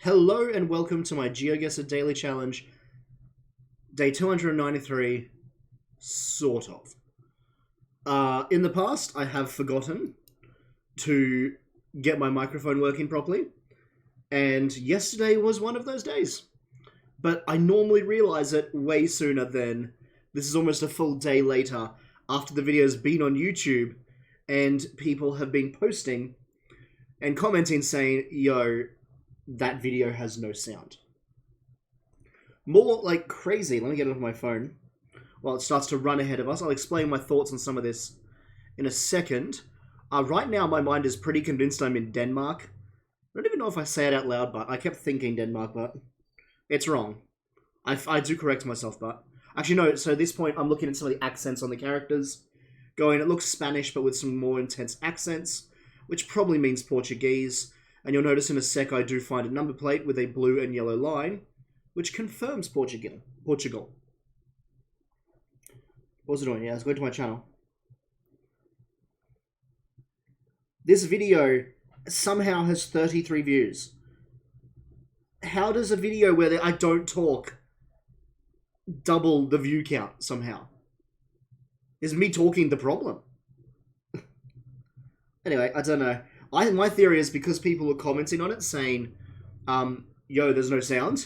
Hello and welcome to my Geoguessr Daily Challenge, day 293, sort of. In the past, I have forgotten to get my microphone working properly, and yesterday was one of those days. But I normally realize it way sooner than this is almost a full day later after the video's been on YouTube and people have been posting and commenting saying, yo, that video has no sound. More like crazy. Let me get it off my phone while it starts to run ahead of us. I'll explain my thoughts on some of this in a second. Right now, my mind is pretty convinced I'm in Denmark. I don't even know if I say it out loud, but I kept thinking Denmark, but it's wrong. I do correct myself, but... Actually, no, so at this point, I'm looking at some of the accents on the characters. Going, it looks Spanish, but with some more intense accents, which probably means Portuguese. And you'll notice in a sec I do find a number plate with a blue and yellow line, which confirms Portugal. What was it doing? Yeah, I was going to my channel. This video somehow has 33 views. How does a video where I don't talk double the view count somehow? Is me talking the problem? Anyway, I don't know. My theory is because people were commenting on it saying, yo, there's no sound,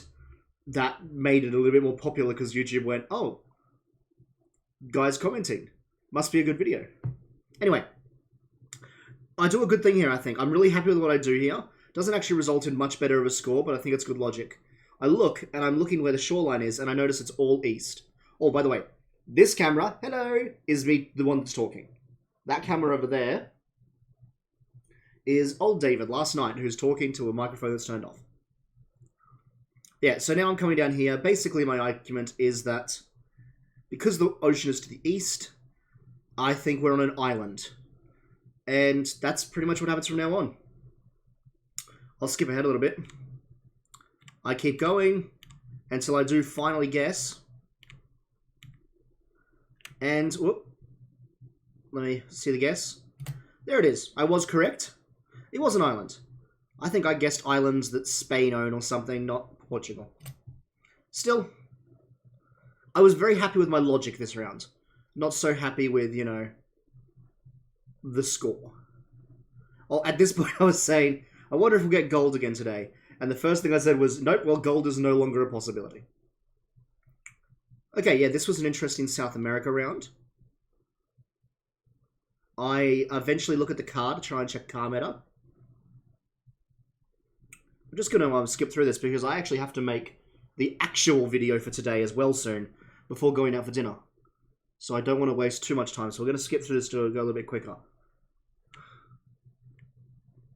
that made it a little bit more popular because YouTube went, oh, guys commenting. Must be a good video. Anyway, I do a good thing here, I think. I'm really happy with what I do here. Doesn't actually result in much better of a score, but I think it's good logic. I look, and I'm looking where the shoreline is, and I notice it's all east. Oh, by the way, this camera, hello, is me, the one that's talking. That camera over there is old David last night, who's talking to a microphone that's turned off. Yeah, so now I'm coming down here. Basically, my argument is that because the ocean is to the east, I think we're on an island. And that's pretty much what happens from now on. I'll skip ahead a little bit. I keep going until I do finally guess. And, whoop, let me see the guess. There it is. I was correct. It was an island. I think I guessed islands that Spain own or something, not Portugal. Still, I was very happy with my logic this round. Not so happy with, you know, the score. Well, at this point I was saying, I wonder if we'll get gold again today. And the first thing I said was, nope, well, gold is no longer a possibility. Okay, yeah, this was an interesting South America round. I eventually look at the card to try and check car meta. I'm just going to skip through this because I actually have to make the actual video for today as well soon before going out for dinner. So I don't want to waste too much time. So we're going to skip through this to go a little bit quicker.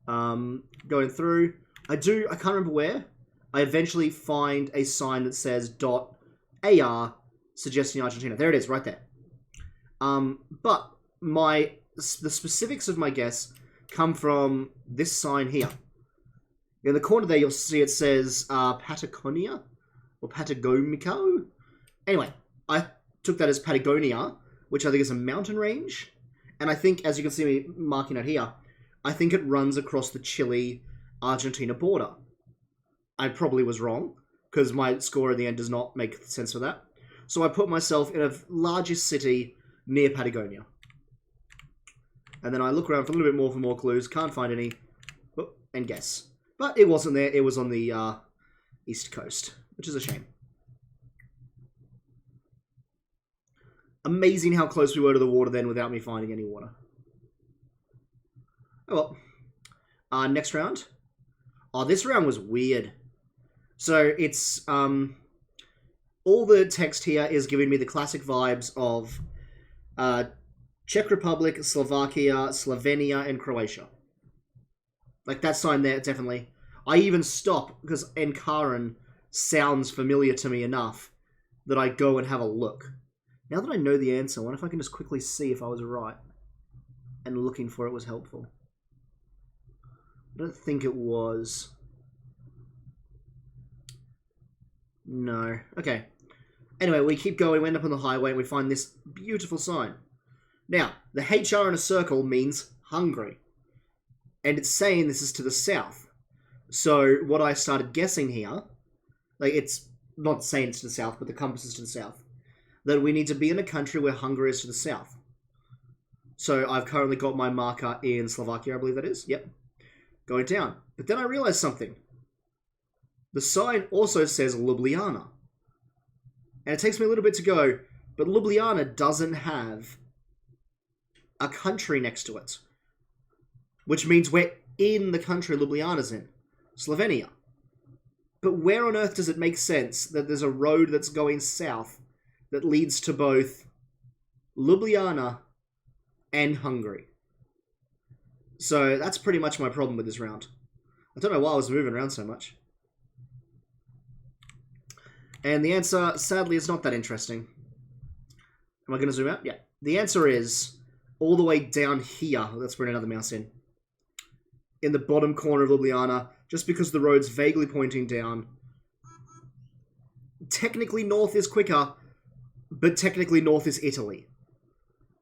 Going through, I can't remember where. I eventually find a sign that says .AR suggesting Argentina. There it is, right there. But the specifics of my guess come from this sign here. In the corner there, you'll see it says Patagonia or Patagomico. Anyway, I took that as Patagonia, which I think is a mountain range. And I think, as you can see me marking it here, I think it runs across the Chile-Argentina border. I probably was wrong, because my score at the end does not make sense for that. So I put myself in a largest city near Patagonia. And then I look around for a little bit more for more clues, can't find any, and guess. But it wasn't there, it was on the east coast, which is a shame. Amazing how close we were to the water then without me finding any water. Oh well. Next round. Oh, this round was weird. So it's, all the text here is giving me the classic vibes of Czech Republic, Slovakia, Slovenia, and Croatia. Like that sign there, definitely. I even stop because Ankara sounds familiar to me enough that I go and have a look. Now that I know the answer, I wonder if I can just quickly see if I was right. And looking for it was helpful. I don't think it was. No. Okay. Anyway, we keep going, we end up on the highway, and we find this beautiful sign. Now, the HR in a circle means Hungary. And it's saying this is to the south. So what I started guessing here, like it's not saying it's to the south, but the compass is to the south, that we need to be in a country where Hungary is to the south. So I've currently got my marker in Slovakia, I believe that is. Yep. Going down. But then I realized something. The sign also says Ljubljana. And it takes me a little bit to go, but Ljubljana doesn't have a country next to it. Which means we're in the country Ljubljana's in. Slovenia. But where on earth does it make sense that there's a road that's going south that leads to both Ljubljana and Hungary? So that's pretty much my problem with this round. I don't know why I was moving around so much. And the answer, sadly, is not that interesting. Am I going to zoom out? Yeah. The answer is all the way down here. Let's bring another mouse in. In the bottom corner of Ljubljana, just because the road's vaguely pointing down. Technically, north is quicker, but technically north is Italy.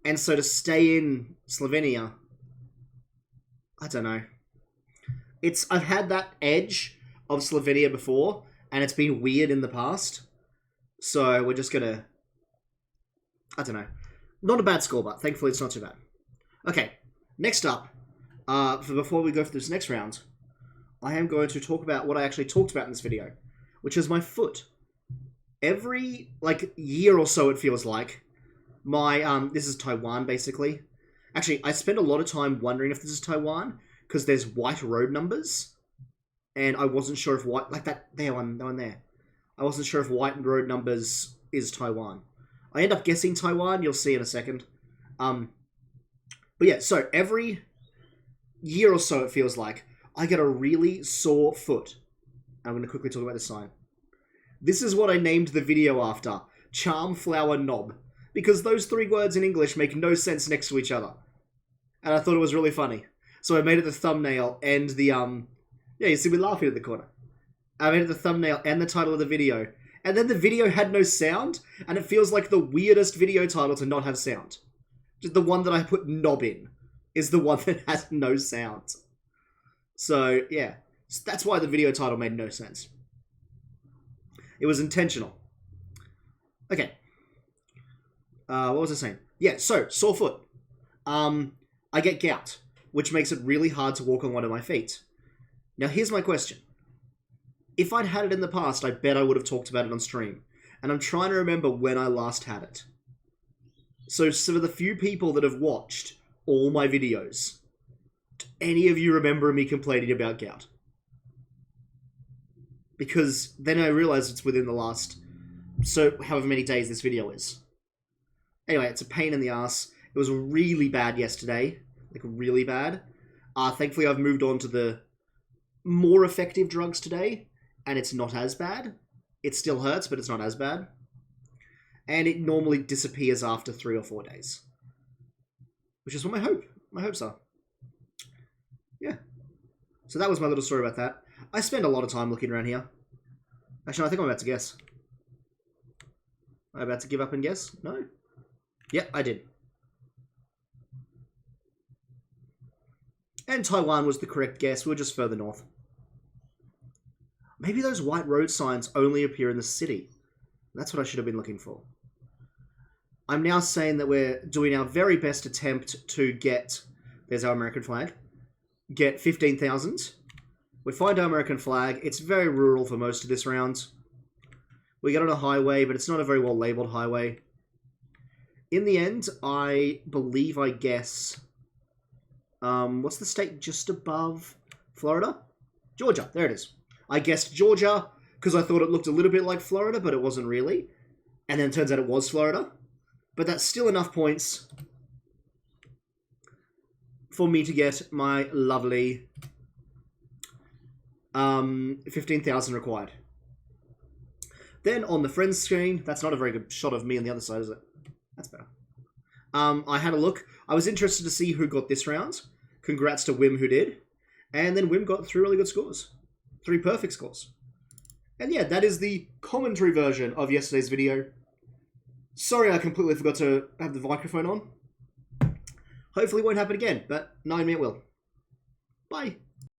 And so to stay in Slovenia, I don't know. I've had that edge of Slovenia before, and it's been weird in the past. So we're just gonna, I don't know. Not a bad score, but thankfully it's not too bad. Okay, next up, before we go for this next round, I am going to talk about what I actually talked about in this video, which is my foot. Every, year or so, it feels like, this is Taiwan, basically. Actually, I spent a lot of time wondering if this is Taiwan, because there's white road numbers, and I wasn't sure if white, that one there. I wasn't sure if white road numbers is Taiwan. I end up guessing Taiwan, you'll see in a second. But yeah, so every year or so, it feels like, I get a really sore foot. I'm going to quickly talk about this sign. This is what I named the video after. Charm Flower Knob. Because those three words in English make no sense next to each other. And I thought it was really funny. So I made it the thumbnail and the, yeah, you see me laughing at the corner. I made it the thumbnail and the title of the video. And then the video had no sound, and it feels like the weirdest video title to not have sound. Just the one that I put knob in is the one that has no sound. So, yeah. That's why the video title made no sense. It was intentional. Okay. What was I saying? Yeah, so, sore foot. I get gout, which makes it really hard to walk on one of my feet. Now, here's my question. If I'd had it in the past, I bet I would have talked about it on stream. And I'm trying to remember when I last had it. So for the few people that have watched all my videos, do any of you remember me complaining about gout? Because then I realized it's within the last, however many days this video is. Anyway, it's a pain in the ass. It was really bad yesterday. Really bad. Thankfully, I've moved on to the more effective drugs today, and it's not as bad. It still hurts, but it's not as bad. And it normally disappears after 3 or 4 days. Which is what my hopes are. Yeah. So that was my little story about that. I spend a lot of time looking around here. Actually, I think I'm about to guess. Am I about to give up and guess? No? Yep, I did. And Taiwan was the correct guess. We were just further north. Maybe those white road signs only appear in the city. That's what I should have been looking for. I'm now saying that we're doing our very best attempt to get... There's our American flag. Get 15,000. We find our American flag. It's very rural for most of this round. We get on a highway, but it's not a very well labelled highway. In the end, I believe I guess... what's the state just above Florida? Georgia. There it is. I guessed Georgia because I thought it looked a little bit like Florida, but it wasn't really. And then it turns out it was Florida. But that's still enough points for me to get my lovely 15,000 required. Then on the friends screen, that's not a very good shot of me on the other side, is it? That's better. I had a look. I was interested to see who got this round. Congrats to Wim who did. And then Wim got 3 really good scores. 3 perfect scores. And yeah, that is the commentary version of yesterday's video. Sorry I completely forgot to have the microphone on. Hopefully it won't happen again, but knowing me it will. Bye.